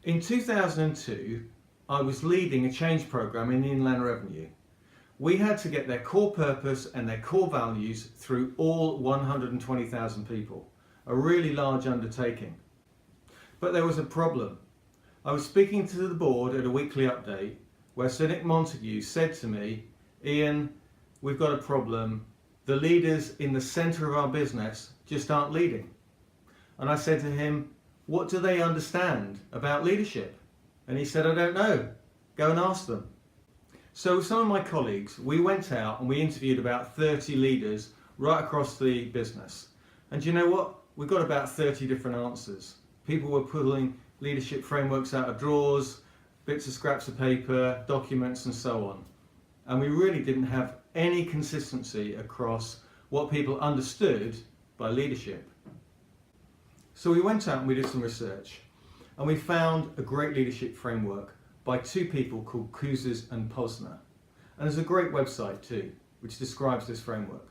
In 2002, I was leading a change program in the Inland Revenue. We had to get their core purpose and their core values through all 120,000 people, a really large undertaking. But there was a problem. I was speaking to the board at a weekly update where Sir Nick Montague said to me, "Ian, we've got a problem. The leaders in the centre of our business just aren't leading." And I said to him, "What do they understand about leadership?" And he said, "I don't know. Go and ask them." So with some of my colleagues, we went out and we interviewed about 30 leaders right across the business. And do you know what? We got about 30 different answers. People were pulling leadership frameworks out of drawers, bits of scraps of paper, documents and so on. And we really didn't have any consistency across what people understood by leadership. So we went out and we did some research and we found a great leadership framework by two people called Kouzes and Posner. And there's a great website too, which describes this framework.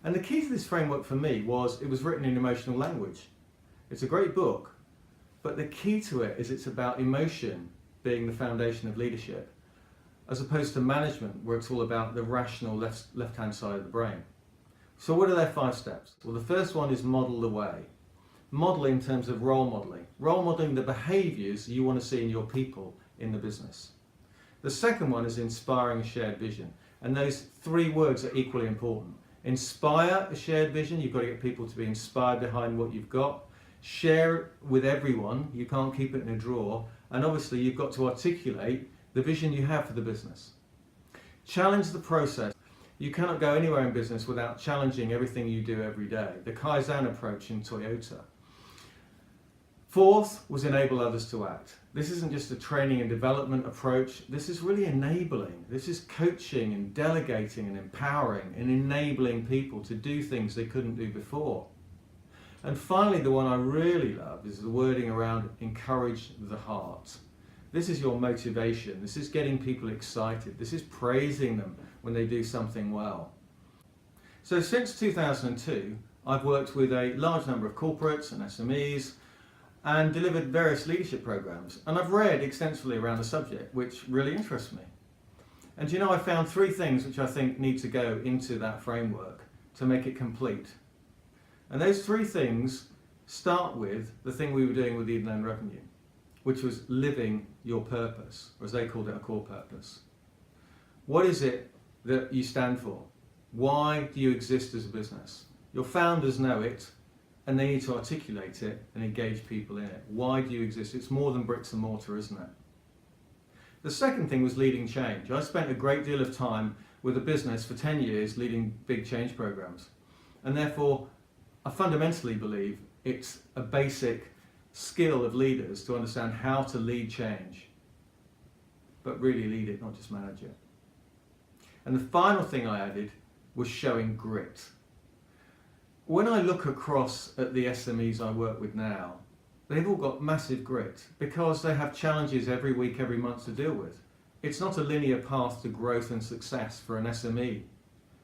And the key to this framework for me was it was written in emotional language. It's a great book, but the key to it is it's about emotion being the foundation of leadership, as opposed to management, where it's all about the rational left-hand side of the brain. So what are their 5 steps? Well, the first one is model the way. Model in terms of role modelling. Role modelling the behaviours you want to see in your people in the business. The second one is inspiring a shared vision. And those 3 words are equally important. Inspire a shared vision. You've got to get people to be inspired behind what you've got. Share it with everyone. You can't keep it in a drawer. And obviously you've got to articulate the vision you have for the business. Challenge the process. You cannot go anywhere in business without challenging everything you do every day. The Kaizen approach in Toyota. 4th was enable others to act. This isn't just a training and development approach. This is really enabling. This is coaching and delegating and empowering and enabling people to do things they couldn't do before. And finally, the one I really love is the wording around encourage the heart. This is your motivation. This is getting people excited. This is praising them when they do something well. So since 2002, I've worked with a large number of corporates and SMEs and delivered various leadership programs. And I've read extensively around the subject, which really interests me. And you know, I found 3 things which I think need to go into that framework to make it complete. And those 3 things start with the thing we were doing with the Inland Revenue, which was living your purpose, or as they called it, a core purpose. What is it that you stand for? Why do you exist as a business? Your founders know it, and they need to articulate it and engage people in it. Why do you exist? It's more than bricks and mortar, isn't it? The second thing was leading change. I spent a great deal of time with a business for 10 years leading big change programs. And therefore, I fundamentally believe it's a basic skill of leaders to understand how to lead change, but really lead it, not just manage it. And the final thing I added was showing grit. When I look across at the SMEs I work with now, they've all got massive grit because they have challenges every week, every month to deal with. It's not a linear path to growth and success for an SME.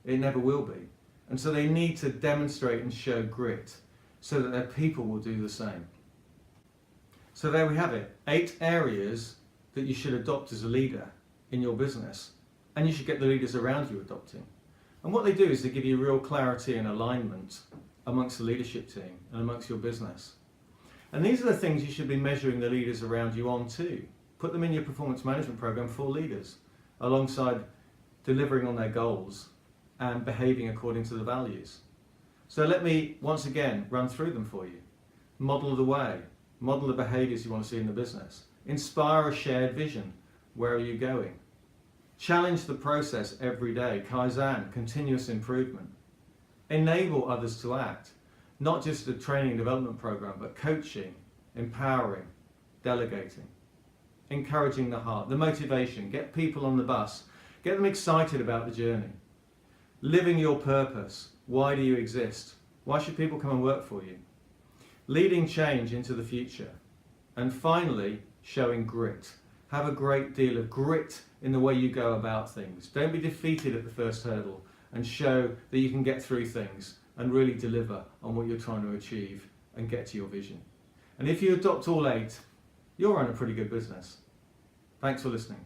It never will be. And so they need to demonstrate and show grit so that their people will do the same. So there we have it, 8 areas that you should adopt as a leader in your business, and you should get the leaders around you adopting. And what they do is they give you real clarity and alignment amongst the leadership team and amongst your business. And these are the things you should be measuring the leaders around you on too. Put them in your performance management program for leaders, alongside delivering on their goals and behaving according to the values. So let me once again run through them for you. Model the way. Model the behaviours you want to see in the business. Inspire a shared vision. Where are you going? Challenge the process every day. Kaizen, continuous improvement. Enable others to act. Not just a training and development program, but coaching, empowering, delegating. Encouraging the heart, the motivation. Get people on the bus. Get them excited about the journey. Living your purpose. Why do you exist? Why should people come and work for you? Leading change into the future. And finally, showing grit. Have a great deal of grit in the way you go about things. Don't be defeated at the first hurdle, and show that you can get through things and really deliver on what you're trying to achieve and get to your vision. And if you adopt all 8, you'll run a pretty good business. Thanks for listening.